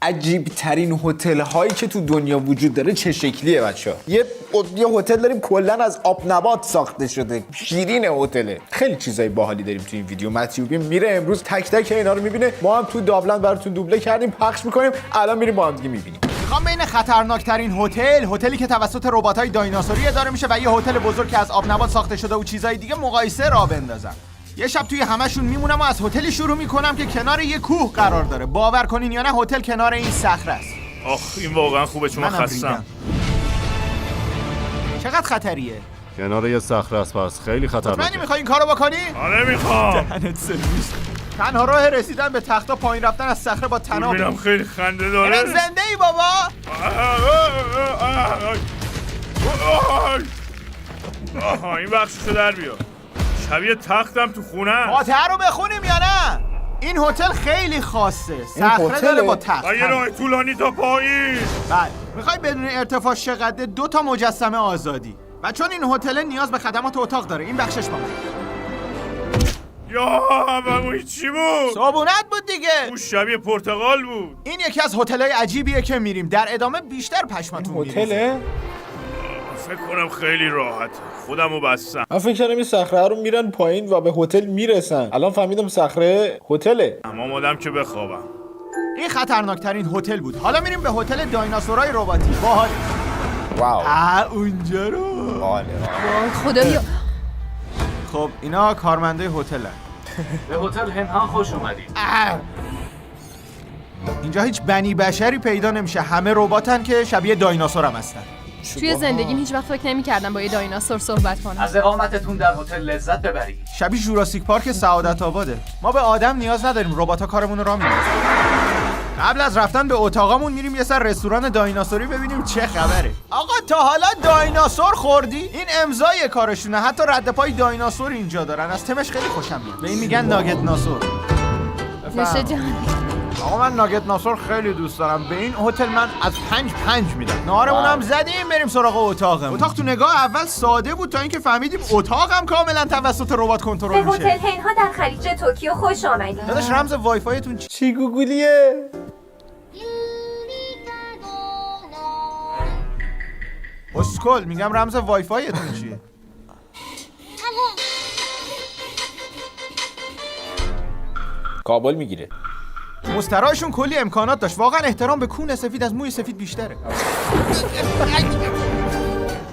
عجیب ترین هتل هایی که تو دنیا وجود داره چه شکلیه بچه‌ها؟ یه هتل داریم کلا از آب نبات ساخته شده. شیرین هتله. خیلی چیزای باحالی داریم تو این ویدیو. متیوبی میره امروز تک تک اینا رو میبینه. ما هم تو دابلن براتون دوبله کردیم، پخش میکنیم. الان میریم با هم دیگه میبینیم. میخوام بین خطرناکترین هتلی که توسط ربات‌های دایناسوری اداره میشه و یه هتل بزرگ که از آب نبات ساخته شده و چیزای دیگه مقایسه را بندازم. یه شب توی همشون میمونم و از هتلی شروع میکنم که کنار یه کوه قرار داره. باور کنین یا نه هتل کنار این صخره است. آخ این واقعا خوبه چون من خستم. چقدر خطریه؟ کنار یه صخره است، پس خیلی خطرناکه. من میخوای این کارو بکنی؟ آره میخوام. دهنت سرویس. تنها راه رسیدن به تختا پایین رفتن از صخره با تناب. میرم خیلی خنده داره. من زنده ای بابا؟ آها این بخششو در بیا. شبیه تختم تو خونه است. فاتحه رو بخونیم یا نه؟ این هتل خیلی خاصه. صخره داره با تخت. و یه راه طولانی تا پایین. بله. میخوای بدون ارتفاع چقدر 2 تا مجسمه آزادی. و چون این هتل نیاز به خدمات اتاق داره، این بخشش با من. یا همون چی بود؟ صابونت بود دیگه. اون شبیه پرتقال بود. این یکی از هتل‌های عجیبیه که میریم. در ادامه بیشتر پشمتون میریزه. هتله؟ فکر کنم خیلی راحت. خودمو بستم. من فکر کردم این صخره رو میرن پایین و به هتل میرسن. الان فهمیدم صخره هتله. اما اومدم که بخوابم. این خطرناکترین هتل بود. حالا میریم به هتل دایناسورای رباتی. باحال. واو. اونجا رو. باحاله. خدایا. خب اینا کارمنده هتلن. به هتل هنهان خوش اومدید. اینجا هیچ بنی بشری پیدا نمیشه. همه رباتن که شبیه دایناسور هم هستن. توی زندگیم هیچ وقت فکر نمی‌کردم با یه دایناسور صحبت کنم. از اقامتتون در هتل لذت ببرید. شبیه جوراسیک پارک سعادت آباده. ما به آدم نیاز نداریم، ربات‌ها کارمون رو می‌کنن. قبل از رفتن به اتاقمون میریم یه سر رستوران دایناسوری ببینیم چه خبره. آقا تا حالا دایناسور خوردی؟ این امضای کارشونه. حتی رد پای دایناسور اینجا دارن. از تمش خیلی خوشم میاد. به این میگن ناگت ناسور. نوشه جان. آقا من ناگت ناسور خیلی دوست دارم. به این هتل من از 5 میدم. نهارمون هم زدیم، بریم سراغ اتاقمون. اتاق تو نگاه اول ساده بود تا اینکه فهمیدیم اتاقم کاملا توسط ربات کنترل به میشه. هتل هنها در خلیج توکیو خوش آمدید. داداش رمز وای فایتون چی گوگلیه؟ اسکل میگم رمز وای فایتون چیه؟ کابل میگیره. مسترایشون کلی امکانات داشت. واقعا احترام به کون سفید از موی سفید بیشتره.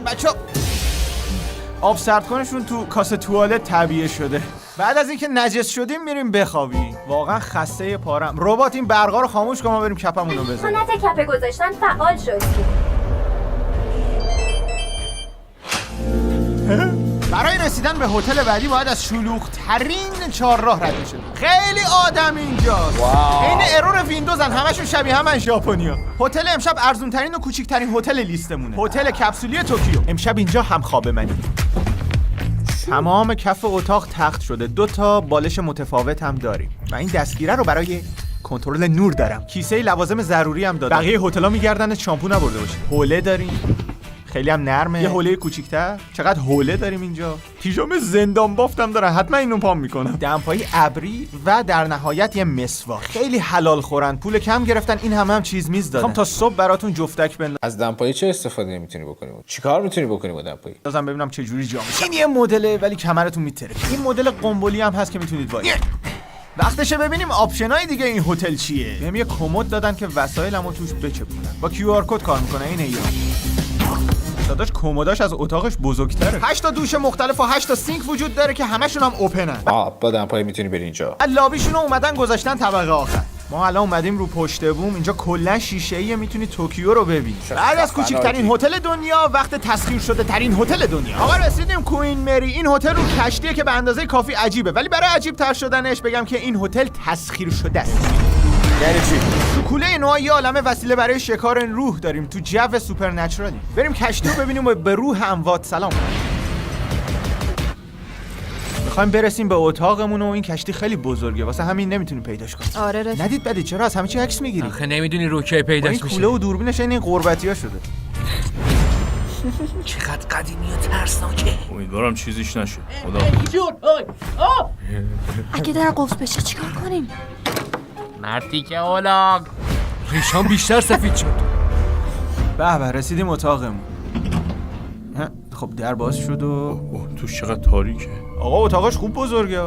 بچه آب سرد کنشون تو کاسه توالت تعبیه شده. بعد از اینکه نجس شدیم میریم بخوابیم. واقعا خسته پارم. ربات این برقا رو خاموش کن ما بریم کپمون رو بزنیم. سنت کپه گذاشتن فعال شد. برای رسیدن به هتل بعدی باید از شلوغ‌ترین چهارراه رد بشه. خیلی آدم اینجاست. این ارور ویندوزن، همشون شبیه همن ژاپنیا. هتل امشب ارزان‌ترین و کوچیک‌ترین هتل لیستمونه. هتل کپسولی توکیو. امشب اینجا هم خواب منی. تمام کف اتاق تخت شده. 2 تا بالش متفاوت هم داریم. و این دستگیره رو برای کنترل نور دارم. کیسه لوازم ضروری هم دادم. بقیه هتل‌ها میگردن شامپو نبرده باشید. حوله داریم. خیلی هم نرمه. یه حوله کوچیک‌تر. چقدر حوله داریم اینجا. پیژامه زندان بافتم داره. حتما اینو پام میکنم. دمپایی ابری و در نهایت یه مسواک. خیلی حلال خورن. پول کم گرفتن، این هم چیز میز دادن. تا صبح براتون جفتک بندازم. از دمپایی چه استفاده میتونی بکنی؟ چیکار میتونی بکنی با دمپایی؟ لازم ببینم چه جوری جا میشه. این یه مدله ولی کمرتون میتره. این مدل قنبلی هم هست که میتونید وایس. وقتشه ببینیم آپشنای دیگه این هتل چیه. بهم یه کمد دادن که وسایلمو توش بچپونم. با QR کد کار میکنه. اینه ایران. داداش کمداش از اتاقش بزرگتره. 8 تا دوش مختلف و 8 تا سینک وجود داره که همشون هم اوپنن. با دمپایی میتونی بری اینجا. لابیشون رو اومدن گذاشتن طبقه آخر. ما الان اومدیم رو پشت بوم. اینجا کلا شیشه‌ایه، میتونی توکیو رو ببینی. بعد از کوچکترین هتل دنیا، وقت تسخیر شده ترین هتل دنیا. آقا رسیدیم کوین مری. این هتل رو کشتیه که به اندازه کافی عجیبه، ولی برای عجیب تر شدنش بگم که این هتل تسخیر شده است. یعنی چی؟ تو کوله نوآ یه عالمه وسیله برای شکار روح داریم. تو جو سوپرنچرالی. بریم کشتی رو ببینیم و به روح اموات سلام کنیم. میخوایم برسیم به اتاقمون و این کشتی خیلی بزرگه، واسه همین نمیتونیم پیداش کنیم. آره رفیق. ندید بدید چرا از همه چی عکس میگیری؟ آخه نمیدونی رو کی پیداش این میشه. کوله و دوربینش این قربتی‌ها شده. چقدر قدیمی و ترسناکه. امیدوارم چیزیش نشه. خدا. اگه در قفل بشه چیکار کنیم؟ مردی که اولاغ ریشان بیشتر سفید شد. به به رسیدیم اتاقمون. خب در باز شد و توش چقدر تاریکه. آقا اتاقش خوب بزرگه.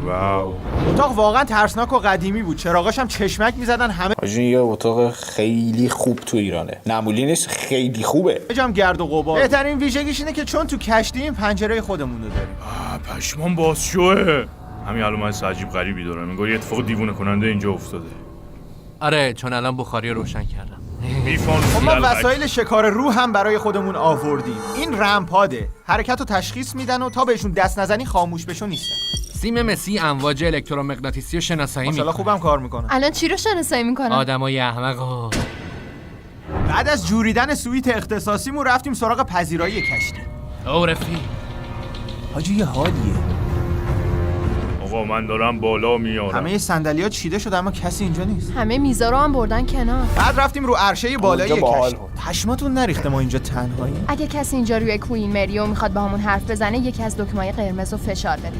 واو. اتاق واقعا ترسناک و قدیمی بود. چراغاش هم چشمک میزدن همه. آجین یه اتاق خیلی خوب تو ایرانه. معمولی نیست، خیلی خوبه. جام گرد و غبار. بهترین ویژگیش اینه که چون تو کشتیم پنجره خودمون رو داریم. پشمان باز شوه. همین الان من عجیب غریبی دارم. انگار یه اتفاق دیوونه کننده اینجا افتاده. آره چون الان بخاری رو روشن کردم. خب ما وسایل شکار روح هم برای خودمون آوردیم. این رمپاده. حرکت رو تشخیص میدن و تا بهشون دست نزنی خاموش بشو نیستن. سیم مسی امواج الکترومغناطیسی رو شناسایی میکنه. ماشاءالله خوبم کار میکنه. الان چی رو شناسایی میکنن؟ آدمای احمقا. بعد از جوریدن سویت اختصاصیمون رفتیم سراغ پذیرایی کشتی. او رفیق. حاجی یه حالیه. آقا من دارم بالا میارم. همه صندلی‌ها چیده شده اما کسی اینجا نیست. همه میزا رو هم بردن کنار. بعد رفتیم رو عرشه بالایی اونجا باحال کشتی. پشماتون نریخته ما اینجا تنهاییم؟ اگه کسی اینجا روی کوین مریو میخواد با همون حرف بزنه یکی از دکمه‌های قرمز رو فشار بده.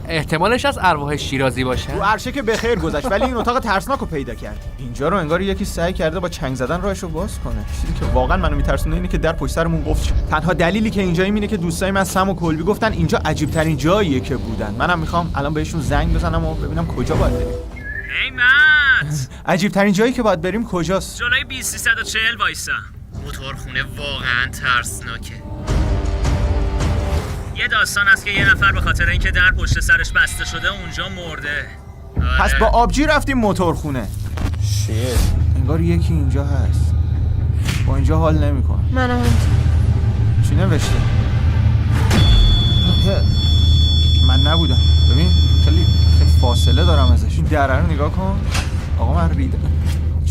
احتمالش از ارواح شیرازی باشه. رو عرشه که بخیر گذشت ولی این اتاق ترسناک رو پیدا کرد. اینجا رو انگار یکی سعی کرده با چنگ زدن راهش رو باز کنه. چیزی که واقعا منو میترسونه اینه که در پشت سرمون قفل شه. تنها دلیلی که اینجاییم اینه که دوستای من سم و کلبی گفتن اینجا عجیب ترین جاییه که بودن. منم میخوام الان بهشون زنگ بزنم و ببینم کجا باید بریم. ای مت عجیب ترین جایی که باید بریم کجاست؟ جلوی 2340 وایسا. موتورخونه واقعا ترسناکه. یه داستان هست که یه نفر به خاطر اینکه در پشت سرش بسته شده اونجا مرده. پس با آبجی رفتیم موتورخونه. شیت. انگار یکی اینجا هست. با اینجا حال نمیکنه. منم چی نوشته؟ من نبودم. ببین خیلی فاصله دارم ازش. این دره رو نگاه کن. آقا من ریدم.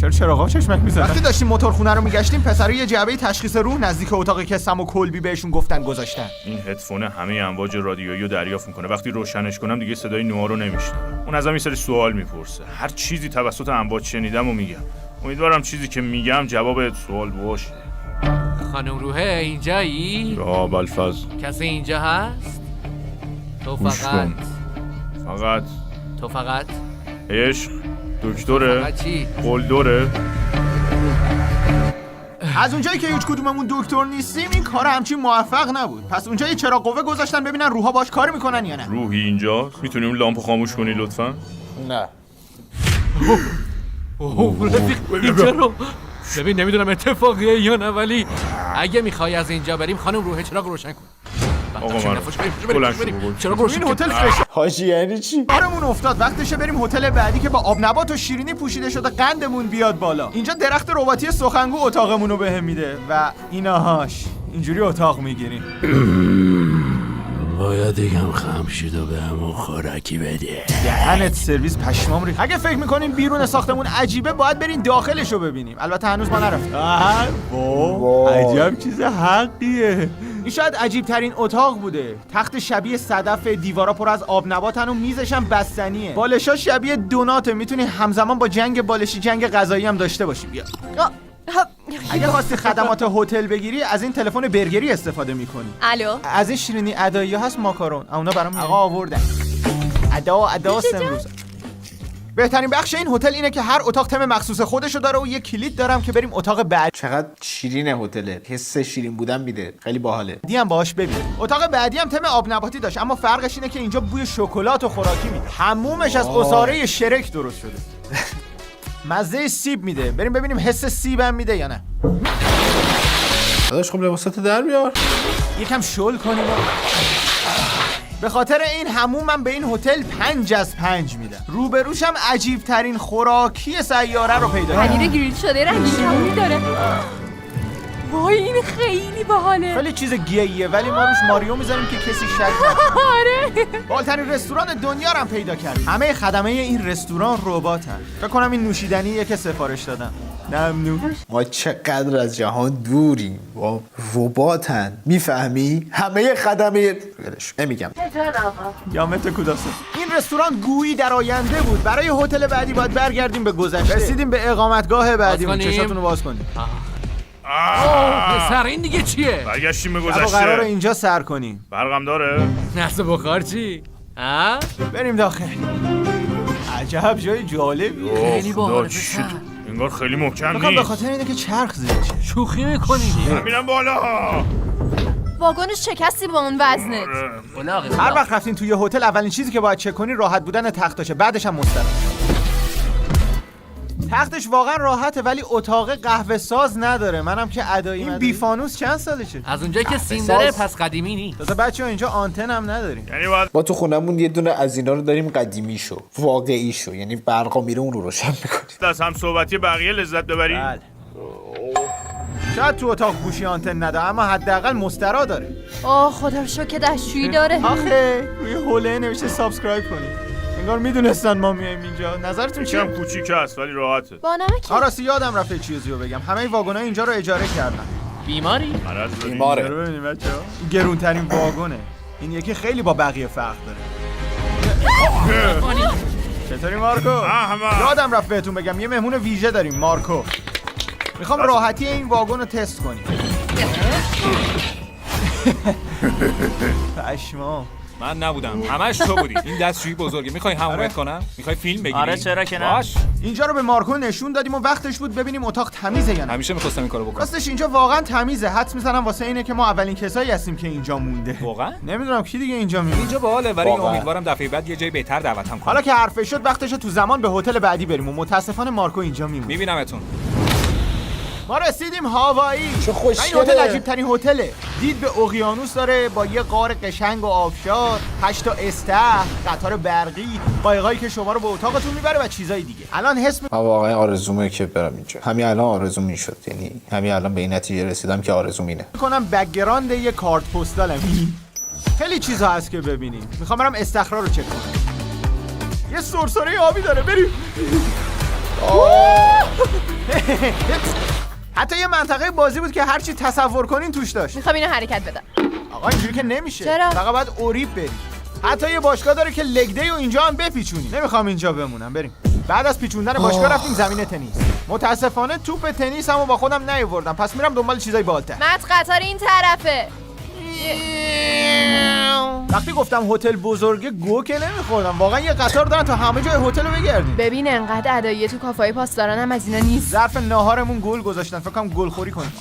چرا چراغا چشمک می‌زنن؟ وقتی داشتیم موتورخونه رو میگشتیم پسرا یه جعبه تشخیص روح نزدیک اتاقی که سم و کلبی بهشون گفتن گذاشتن. این هدفون همه امواج رادیویی رو دریافت میکنه. وقتی روشنش کنم دیگه صدای نوها رو نمیشنوم. اون ازم یه سری سوال میپرسه. هر چیزی توسط امواج شنیدم و میگم. امیدوارم چیزی که میگم جواب سوال باشه. خانم روحه اینجایی؟ یا بلفز. کسی اینجا هست؟ تو گوش فقط کن. فقط عشق دکتره فقط چی؟ قلدره. از اونجایی که هیچ کدوممون دکتر نیستیم این کار همچین موفق نبود. پس اونجا یه چراغ قوه گذاشتن ببینن روحا باش کار میکنن یا نه. روحی اینجاست؟ میتونی اون لامپو خاموش کنی لطفا؟ نه. رفیق اینجا رو ببین نمیدونم اتفاقیه یا نه ولی اگه میخوای از اینجا بریم خانم روحه چراغ روشن کن. آقا من چراغ روشن این کن. هتل فش حاجی یعنی چی؟ کارمون افتاد. وقتشه بریم هتل بعدی که با آب نبات و شیرینی پوشیده شده قندمون بیاد بالا. اینجا درخت رباتی سخنگو اتاقمون رو بهم میده و ایناهاش اینجوری اتاق میگیریم. باید یکم خم شد و به همون خوراکی بده. دهنت سرویس پشمام ریخت. اگه فکر میکنین بیرون ساختمون عجیبه باید برین داخلش رو ببینیم. البته هنوز ما نرفتیم. عجب چیز حقیه. این شاید عجیب ترین اتاق بوده. تخت شبیه صدف، دیوارا پر از آب نباتن و میزش هم بستنیه. بالشا شبیه دوناته. میتونی همزمان با جنگ بالشی جنگ غذایی هم داشته باشی. بیا. اگه خواستی خدمات هتل بگیری از این تلفن برگری استفاده میکنی. الو از این شیرینی ادایی هست ماکارون. اونا برام آقا آوردن. ادا سمروز. بهترین بخش این هتل اینه که هر اتاق تم مخصوص خودشو داره و یه کلید دارم که بریم اتاق بعدی. چقدر شیرین هتله. حس شیرین بودن میده. خیلی باحاله. بعدی هم باهاش ببین. اتاق بعدی هم تم آب نباتی داشت اما فرقش اینه که اینجا بوی شکلات و خوراکی میده. حمومش از عصاره شرک درست شده. مزه سیب میده. بریم ببینیم حس سیبم میده یا نه. داداش خب لباسات در بیار. یکم شل کنیم. به خاطر این حمومم به این هتل 5 از 5 میدم. روبروشم عجیب ترین خوراکی سیاره رو پیدا کردم. پنیر گریل شده رنگی کمونی داره. وای این خیلی باحاله. خیلی چیز گیه‌ایه ولی ما روش ماریو میذاریم که کسی شک نکنه. آره. بالترین رستوران دنیا رو هم پیدا کردیم. همه خدمه این رستوران رباتن. فکر کنم این نوشیدنیه که سفارش دادم. ممنون. ما چقدر از جهان دوریم. با رباتن. میفهمی؟ همه خدمه ولش نمیگم. یامت کوداسه. این رستوران گویی در آینده بود. برای هتل بعدی باید برگردیم به گذشته. رسیدیم به اقامتگاه بعدیمون. چشاتون رو باز کنید. سر این دیگه چیه؟ برگشتیم به اما گذشته. قراره اینجا سر کنیم. برقم داره؟ نصب بخار چی؟ ها؟ بریم داخل. عجب جای جالبی. خیلی باحال چی شد؟ پسر. انگار خیلی محکم بخوام به نیست. خاطر اینه که چرخ زیرشه. شوخی میکنی. میرم بالا. واگنش شکستی با اون وزنت. هر وقت رفتین توی هتل اولین چیزی که باید چک کنی راحت بودن تختاشه، بعدش هم مستراح. تختش واقعا راحته ولی اتاق قهوه ساز نداره. منم که ادایی این بیفانوس چند سالشه؟ از اونجایی که سیم داره پس قدیمی نیست. تازه بچه‌ها اینجا آنتن هم نداریم. یعنی باید ما تو خونمون یه دونه از اینا رو داریم، قدیمی شو واقعی شو، یعنی برقا میره اون رو روشن میکنیم. از هم صحبتی بقیه لذت ببری؟ بله. شاید تو اتاق گوشی آنتن نده اما حداقل مسترا داره. آه خدا رو شکر که دستشویی داره. آخه روی حوله نوشته سابسکرایب کنید. انگار میدونستن ما میایم اینجا. نظرتون چیه؟ کم کوچیک هست ولی راحته. با نمک. راستی یادم رفت چیزی رو بگم. همه واگن‌ها اینجا رو اجاره کردن. بیماری؟ مرض داری؟ بیماره. رو ببینید بچه‌ها. این گرونترین واگنه. این یکی خیلی با بقیه فرق داره. چطوری مارکو؟ احمد. یادم رفت بهتون بگم یه مهمون ویژه داریم مارکو. میخوام راحتی این واگن رو تست کنیم. پشما. من نبودم، همش تو بودی. این دستشویی بزرگه. میخوای حمومت کنم؟ میخوای فیلم بگیری؟ آره چرا که نه؟ باش. اینجا رو به مارکو نشون دادیم و وقتش بود ببینیم اتاق تمیزه یا نه. همیشه میخواستم این کارو بکنم. راستش اینجا واقعا تمیزه. حدس میزنم واسه اینه که ما اولین کسایی هستیم که اینجا مونده. واقعا؟ نمیدونم کی دیگه اینجا میمونه. اینجا باحاله ولی واقعا. امیدوارم دفعه بعد یه جای بهتر دعوتم کنم. حالا که حرفش شد وقتش تو زمان به هتل بعدی بریم و متاسفانه مارکو اینجا میمونه. میبینمتون. ما رسیدیم هاوایی. چه خوشگله. این هتل عجیب ترین هتله. دید به اقیانوس داره با یه غار قشنگ و آبشار، 8 تا استخر، قطار برقی، قایقایی که شما رو به اتاقتون میبره و چیزای دیگه. الان حس من واقعا آرزومه که برم اینجا. همین الان آرزوم این شد، یعنی همین الان به این نتیجه رسیدم که آرزوم اینه. میکنم بک‌گراند یه کارت پستالم. خیلی چیزا هست که ببینیم. میخوام برم استخرا رو چک کنم. یه سرسره آبی داره، بریم. حتی یه منطقه بازی بود که هر چی تصور کنین توش داشت. میخوام اینو حرکت بدم. آقا اینجوری که نمیشه. چرا؟ فقط باید اوریب بریم. حتی یه باشگاه داره که لگدی و اینجا هم بپیچونی. نمیخوام اینجا بمونم، بریم. بعد از پیچوندن باشگاه رفتیم زمین تنیس. متاسفانه توپ تنیس همو با خودم نیاوردم، پس میرم دنبال چیزای بالاتر. مت قطار این طرفه. وقتی گفتم هتل بزرگه گو که نمیخوردم. واقعا یه قطار دارن تا همه جای هتل رو بگردیم. ببین انقدر ادایی تو کافه‌های پاسداران هم از اینا نیست. ظرف ناهارمون گل گذاشتن، فکر کنم گل خوری کنیم.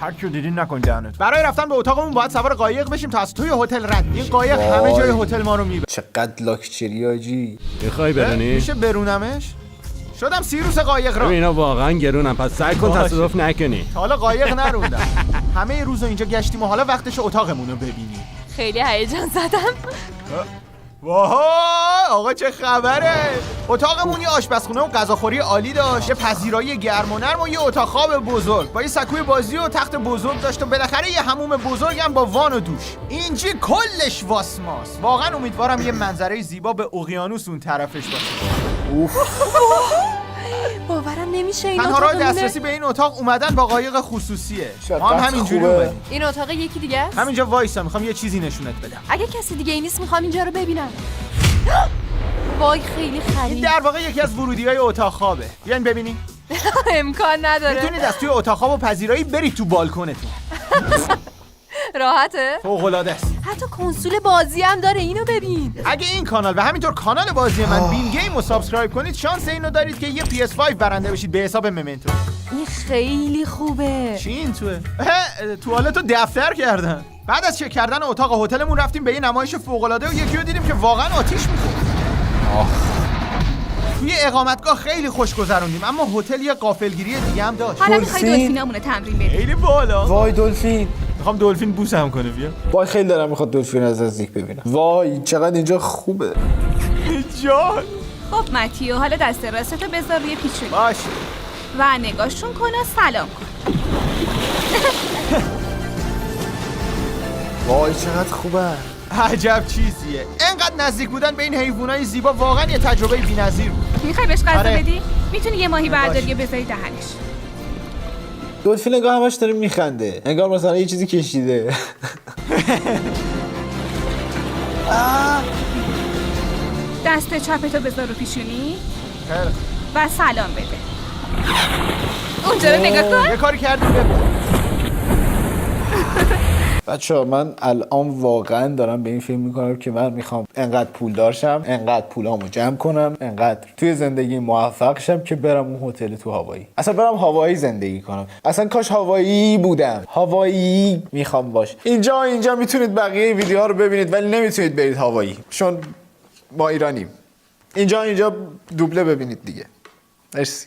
هر کی دیدین نکن دهنت. برای رفتن به اتاقمون باید سوار قایق بشیم تا از توی هتل رد. این قایق همه جای هتل ما رو میبره. چقدر لاکچری آجی. میخوای برونی؟ میشه برونمش؟ شدم سیروس قایق را. اینا واقعا گرونم، پس سعی کن باشه. تصادف نکنی. تا حالا قایق نروندم. همه روز اینجا گشتیم و حالا وقتش اتاقمون رو ببینیم. خیلی هیجان زدم. واه آقا چه خبره؟ اتاقمون یه آشپزخونه و غذاخوری عالی داشت، یه پذیرایی گرم و نرم و یه اتاق خواب بزرگ با یه سکوی بازی و تخت بزرگ داشت و بالاخره یه حموم بزرگ هم با وان و دوش. اینجا کلش واسماس. واقعا امیدوارم یه منظره زیبا به اقیانوس اون طرفش باشه. باورم نمیشه این تنها راه اتاق دسترسی به این اتاق اومدن با قایق خصوصیه. چقدر ما هم همینجوری خوبه. اومدیم. این اتاق یکی دیگه است؟ همینجا وایسا، میخوام یه چیزی نشونت بدم. اگه کسی دیگه ای نیست میخوام اینجا رو ببینم. وای خیلی این خرید. در واقع یکی از ورودی‌های اتاق خوابه. بیاین ببینین. امکان نداره. میتونید از توی اتاق خواب و پذیرایی برید تو بالکنتون. راحته؟ فوق‌العاده است. حتی کنسول بازی هم داره، اینو ببین. اگه این کانال و همینطور کانال بازی من بین گیم رو سابسکرایب کنید شانس اینو دارید که یه PS5 برنده بشید به حساب ممنتو. این خیلی خوبه. چی این توه؟ توالتو دفتر کردن. بعد از چک کردن اتاق هتلمون رفتیم به یه نمایش فوق‌العاده و یکی رو دیدیم که واقعا آتیش می‌خورد. توی اقامتگاه خیلی خوش گذروندیم اما هتل یه غافلگیری دیگه هم داشت. حالا می‌خوای دلفینامونو تمرین بدی؟ خیلی بالا. وای دلفین. میخوام دلفین بوسم کنه. بیا. وای خیلی دارم میخواد دلفین از نزدیک ببینم. وای چقدر اینجا خوبه. جان. خب متیو حالا دست راستتو بذار روی پیچونی باشه. و نگاهشون کن و سلام کن. وای چقدر خوبه. عجب چیزیه. انقدر نزدیک بودن به این حیوانای زیبا واقعا یه تجربه بی‌نظیر بود. میخوای بهش غذا آره. بدی؟ میتونی یه ماهی باشه. برداری و بذاری دهنش. دلفین انگار همش داره میخنده، انگار مثلا یه چیزی کشیده. دست چپتو بذار رو پیشونی خیلی خوب. و سلام بده. اونجا رو نگاه کن. یه کاری کردیم ببین. بچه‌ها من الان واقعا دارم به این فکر میکنم که من میخوام انقدر پول داشتم، انقدر پولامو جمع کنم، انقدر توی زندگی موفق شم که برم اون هتل تو هاوایی. اصلا برم هاوایی زندگی کنم. اصلا کاش هاوایی بودم. هاوایی میخوام باش. اینجا میتونید بقیه ویدیوها رو ببینید ولی نمیتونید برید هاوایی چون ما ایرانیم. اینجا دوبله ببینید دیگه. مرسی.